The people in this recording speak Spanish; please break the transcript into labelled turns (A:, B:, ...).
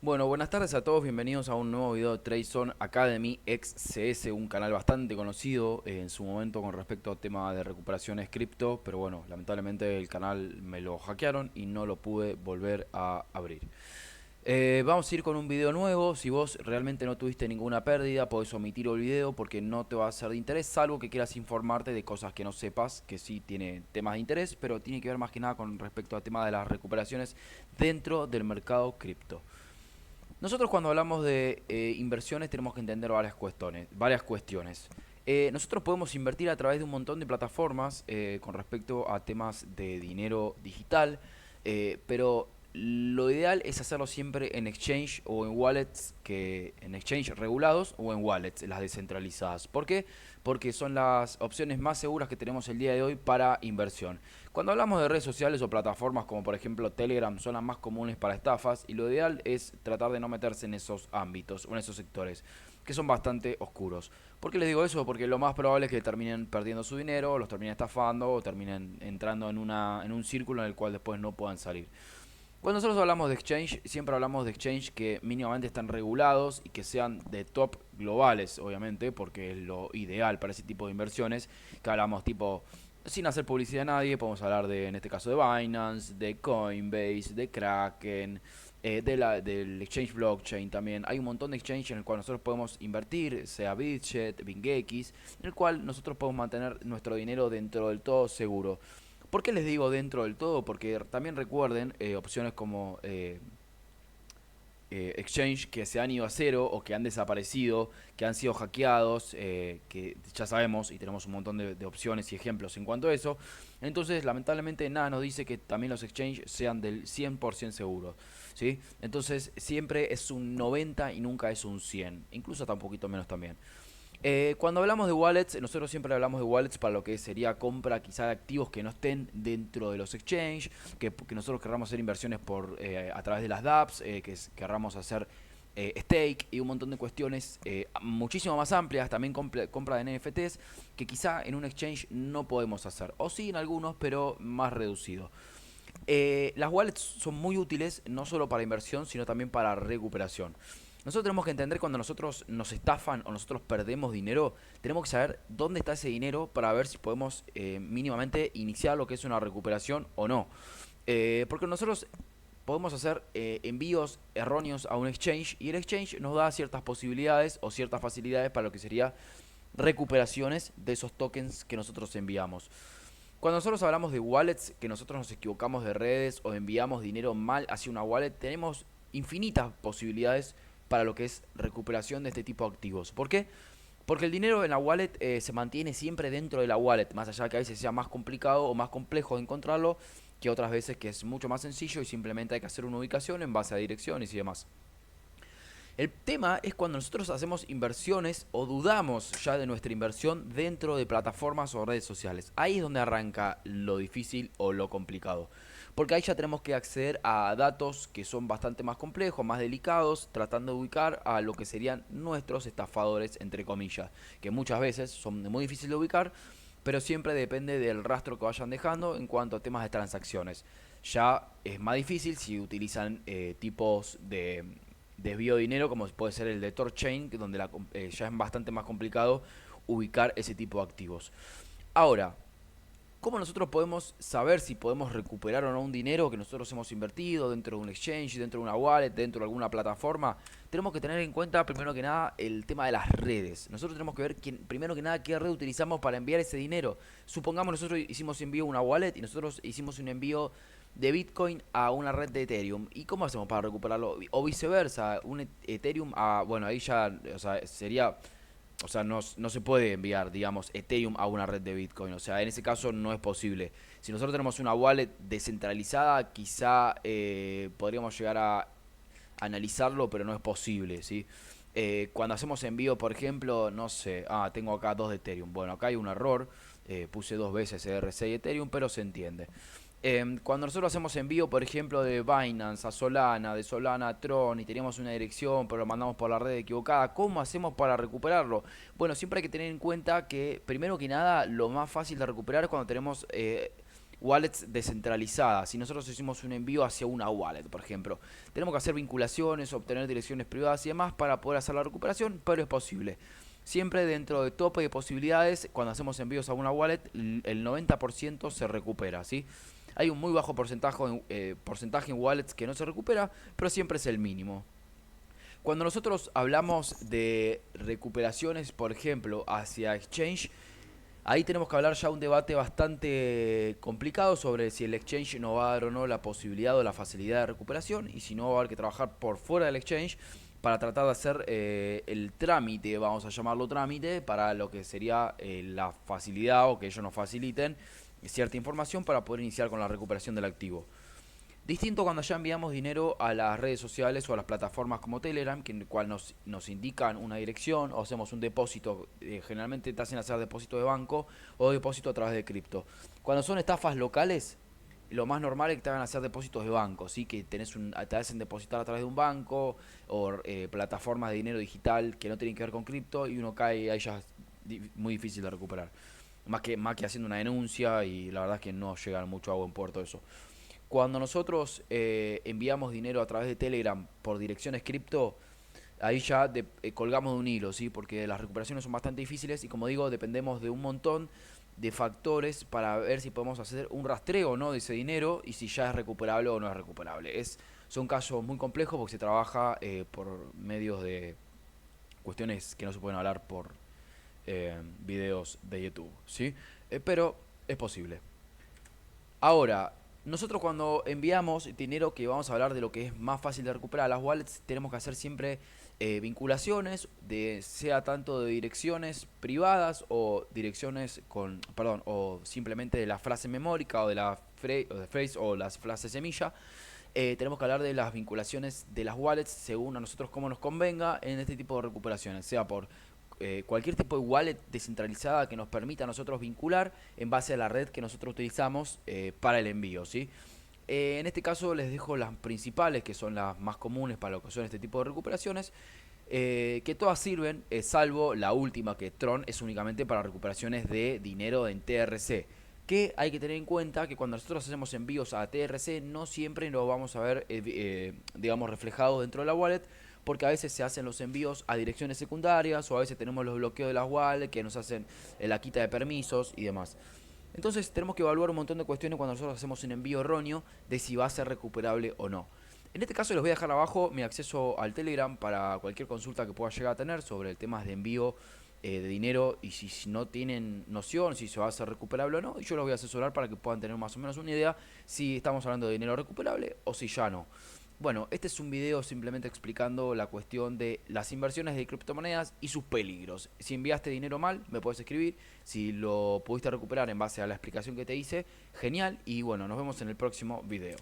A: Bueno, buenas tardes a todos, bienvenidos a un nuevo video de Trayzone Academy XCS, un canal bastante conocido en su momento con respecto al tema de recuperaciones cripto, pero bueno, lamentablemente el canal me lo hackearon y no lo pude volver a abrir. Vamos a ir con un video nuevo. Si vos realmente no tuviste ninguna pérdida, podés omitir el video porque no te va a ser de interés, salvo que quieras informarte de cosas que no sepas, que sí tiene temas de interés, pero tiene que ver más que nada con respecto al tema de las recuperaciones dentro del mercado cripto. Nosotros cuando hablamos de inversiones tenemos que entender varias cuestiones. Nosotros podemos invertir a través de un montón de plataformas con respecto a temas de dinero digital, pero lo ideal es hacerlo siempre en exchange o en wallets, que en exchange regulados o en wallets, las descentralizadas. ¿Por qué? Porque son las opciones más seguras que tenemos el día de hoy para inversión. Cuando hablamos de redes sociales o plataformas como por ejemplo Telegram, son las más comunes para estafas, y lo ideal es tratar de no meterse en esos ámbitos o en esos sectores que son bastante oscuros. ¿Por qué les digo eso? Porque lo más probable es que terminen perdiendo su dinero, los terminen estafando o terminen entrando en un círculo en el cual después no puedan salir. Cuando nosotros hablamos de exchange, siempre hablamos de exchange que mínimamente están regulados y que sean de top globales, obviamente, porque es lo ideal para ese tipo de inversiones. Que hablamos tipo, sin hacer publicidad a nadie, podemos hablar de, en este caso, de Binance, de Coinbase, de Kraken, del exchange blockchain también. Hay un montón de exchange en el cual nosotros podemos invertir, sea Bitget, BingX, en el cual nosotros podemos mantener nuestro dinero dentro del todo seguro. ¿Por qué les digo dentro del todo? Porque también recuerden opciones como exchange que se han ido a cero o que han desaparecido, que han sido hackeados, que ya sabemos y tenemos un montón de opciones y ejemplos en cuanto a eso. Entonces, lamentablemente, nada nos dice que también los exchanges sean del 100% seguros. ¿Sí? Entonces, siempre es un 90 y nunca es un 100, incluso hasta un poquito menos también. Cuando hablamos de wallets, nosotros siempre hablamos de wallets para lo que sería compra quizá de activos que no estén dentro de los exchange, que nosotros querramos hacer inversiones a través de las dApps, querramos hacer stake y un montón de cuestiones muchísimo más amplias, también compra de NFTs, que quizá en un exchange no podemos hacer, o sí en algunos, pero más reducido. Las wallets son muy útiles no solo para inversión, sino también para recuperación. Nosotros tenemos que entender cuando nosotros nos estafan o nosotros perdemos dinero, tenemos que saber dónde está ese dinero para ver si podemos mínimamente iniciar lo que es una recuperación o no. Porque nosotros podemos hacer envíos erróneos a un exchange y el exchange nos da ciertas posibilidades o ciertas facilidades para lo que sería recuperaciones de esos tokens que nosotros enviamos. Cuando nosotros hablamos de wallets, que nosotros nos equivocamos de redes o enviamos dinero mal hacia una wallet, tenemos infinitas posibilidades para lo que es recuperación de este tipo de activos. ¿Por qué? Porque el dinero en la wallet se mantiene siempre dentro de la wallet, más allá de que a veces sea más complicado o más complejo de encontrarlo, que otras veces que es mucho más sencillo y simplemente hay que hacer una ubicación en base a direcciones y demás. El tema es cuando nosotros hacemos inversiones o dudamos ya de nuestra inversión dentro de plataformas o redes sociales. Ahí es donde arranca lo difícil o lo complicado. Porque ahí ya tenemos que acceder a datos que son bastante más complejos, más delicados, tratando de ubicar a lo que serían nuestros estafadores, entre comillas, que muchas veces son muy difíciles de ubicar, pero siempre depende del rastro que vayan dejando en cuanto a temas de transacciones. Ya es más difícil si utilizan tipos de desvío de dinero, como puede ser el de Torchain, donde ya es bastante más complicado ubicar ese tipo de activos. Ahora, ¿cómo nosotros podemos saber si podemos recuperar o no un dinero que nosotros hemos invertido dentro de un exchange, dentro de una wallet, dentro de alguna plataforma? Tenemos que tener en cuenta, primero que nada, el tema de las redes. Nosotros tenemos que ver, primero que nada, qué red utilizamos para enviar ese dinero. Supongamos nosotros hicimos envío a una wallet y nosotros hicimos un envío de Bitcoin a una red de Ethereum. ¿Y cómo hacemos para recuperarlo? O viceversa, un Ethereum a... Bueno, ahí ya, o sea, sería... O sea, no se puede enviar, digamos, Ethereum a una red de Bitcoin. O sea, en ese caso no es posible. Si nosotros tenemos una wallet descentralizada, quizá podríamos llegar a analizarlo, pero no es posible, ¿sí? Cuando hacemos envío, por ejemplo, no sé, tengo acá dos de Ethereum. Bueno, acá hay un error, puse dos veces ERC y Ethereum, pero se entiende. Cuando nosotros hacemos envío, por ejemplo, de Binance a Solana, de Solana a Tron y teníamos una dirección, pero lo mandamos por la red equivocada, ¿cómo hacemos para recuperarlo? Bueno, siempre hay que tener en cuenta que, primero que nada, lo más fácil de recuperar es cuando tenemos wallets descentralizadas. Si nosotros hicimos un envío hacia una wallet, por ejemplo, tenemos que hacer vinculaciones, obtener direcciones privadas y demás para poder hacer la recuperación, pero es posible. Siempre dentro de tope de posibilidades, cuando hacemos envíos a una wallet, el 90% se recupera, ¿sí? Hay un muy bajo porcentaje en wallets que no se recupera, pero siempre es el mínimo. Cuando nosotros hablamos de recuperaciones, por ejemplo, hacia exchange, ahí tenemos que hablar ya un debate bastante complicado sobre si el exchange nos va a dar o no la posibilidad o la facilidad de recuperación, y si no va a haber que trabajar por fuera del exchange para tratar de hacer el trámite, vamos a llamarlo trámite, para lo que sería la facilidad o que ellos nos faciliten cierta información para poder iniciar con la recuperación del activo. Distinto cuando ya enviamos dinero a las redes sociales o a las plataformas como Telegram, que en el cual nos indican una dirección o hacemos un depósito. Generalmente te hacen hacer depósito de banco o depósito a través de cripto. Cuando son estafas locales, lo más normal es que te hagan hacer depósitos de banco, ¿sí? Que te hacen depositar a través de un banco o plataformas de dinero digital que no tienen que ver con cripto, y uno cae, ahí ya es muy difícil de recuperar. Más que haciendo una denuncia, y la verdad es que no llegan mucho a buen puerto eso. Cuando nosotros enviamos dinero a través de Telegram por direcciones cripto, ahí ya colgamos de un hilo, ¿sí? Porque las recuperaciones son bastante difíciles y, como digo, dependemos de un montón de factores para ver si podemos hacer un rastreo o no de ese dinero y si ya es recuperable o no es recuperable. Son casos muy complejos porque se trabaja por medios de cuestiones que no se pueden hablar por videos de YouTube, ¿sí? Pero es posible. Ahora, nosotros cuando enviamos dinero, que vamos a hablar de lo que es más fácil de recuperar a las wallets, tenemos que hacer siempre vinculaciones, sea tanto de direcciones privadas o direcciones perdón, o simplemente de la frase memórica o de la phrase o las frases semilla. Tenemos que hablar de las vinculaciones de las wallets según a nosotros como nos convenga en este tipo de recuperaciones, sea por cualquier tipo de wallet descentralizada que nos permita a nosotros vincular en base a la red que nosotros utilizamos para el envío, ¿sí? En este caso les dejo las principales, que son las más comunes para lo que son este tipo de recuperaciones, que todas sirven, salvo la última, que Tron es únicamente para recuperaciones de dinero en TRC. Que hay que tener en cuenta que cuando nosotros hacemos envíos a TRC no siempre lo vamos a ver, digamos, reflejado dentro de la wallet, porque a veces se hacen los envíos a direcciones secundarias o a veces tenemos los bloqueos de las wallets que nos hacen la quita de permisos y demás. Entonces tenemos que evaluar un montón de cuestiones cuando nosotros hacemos un envío erróneo de si va a ser recuperable o no. En este caso les voy a dejar abajo mi acceso al Telegram para cualquier consulta que pueda llegar a tener sobre el tema de envío de dinero, y si no tienen noción si se va a hacer recuperable o no, yo los voy a asesorar para que puedan tener más o menos una idea si estamos hablando de dinero recuperable o si ya no. Bueno, este es un video simplemente explicando la cuestión de las inversiones de criptomonedas y sus peligros. Si enviaste dinero mal, me puedes escribir. Si lo pudiste recuperar en base a la explicación que te hice, genial. Y bueno, nos vemos en el próximo video.